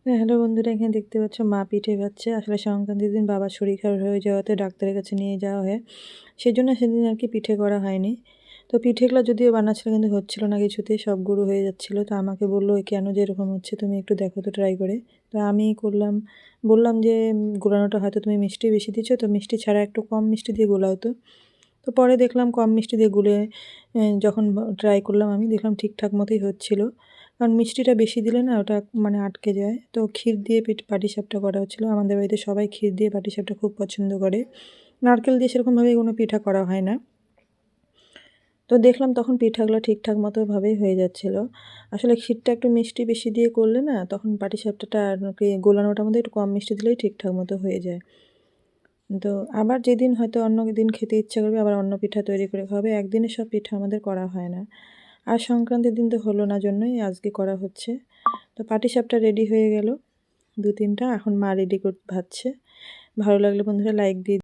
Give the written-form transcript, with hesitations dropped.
Hello বন্ধুরা, এখানে দেখতে পাচ্ছ মা পিঠে খাচ্ছে। আসলে সংক্রান্তির দিন বাবার শরীর খারাপ হয়ে যাওয়াতে ডাক্তারের কাছে নিয়ে যাওয়া হয়। সেজন্য সেদিন আর কি পিঠে করা হয়নি। তো পিঠেগুলো যদিও বানাচ্ছিল কিন্তু হচ্ছিল না কিছুতেই, সব গুঁড়ো হয়ে যাচ্ছিল। তো আমাকে বলল, কেন যে এরকম হচ্ছে তুমি একটু দেখো তো ট্রাই করে। তো আমি করলাম, বললাম যে গুলানোটা হয়তো তুমি মিষ্টি বেশি দিচ্ছ, তো মিষ্টি ছাড়া একটু কম মিষ্টি দিয়ে গোলাও তো। তো পরে দেখলাম কম মিষ্টি দিয়ে গুলে যখন ট্রাই করলাম আমি দেখলাম ঠিকঠাক মতোই হচ্ছিল। কারণ মিষ্টিটা বেশি দিলে না ওটা মানে আটকে যায়। তো ক্ষীর দিয়ে পাটিসাপটা করা হচ্ছিলো। আমাদের বাড়িতে সবাই ক্ষীর দিয়ে পাটিসাপটা খুব পছন্দ করে। নারকেল দিয়ে সেরকমভাবে কোনো পিঠা করা হয় না। তো দেখলাম তখন পিঠাগুলো ঠিকঠাক মতোভাবেই হয়ে যাচ্ছিলো। আসলে ক্ষীরটা একটু মিষ্টি বেশি দিয়ে করলে না তখন পাটিসাপটাটা আর কি গোলানোটার মধ্যে একটু কম মিষ্টি দিলেই ঠিকঠাক মতো হয়ে যায়। তো আবার যেদিন হয়তো অন্য দিন খেতে ইচ্ছা করবে আবার অন্য পিঠা তৈরি করে খাওয়াবে। একদিনে সব পিঠা আমাদের করা হয় না। আর সংক্রান্তির দিন তো হলো না জন্যই আজকে করা হচ্ছে। তো পাটিসাপটা রেডি হয়ে গেল ২-৩টা। এখন মা রেডি ভাজছে। ভালো লাগলে বন্ধুরা লাইক দিয়ে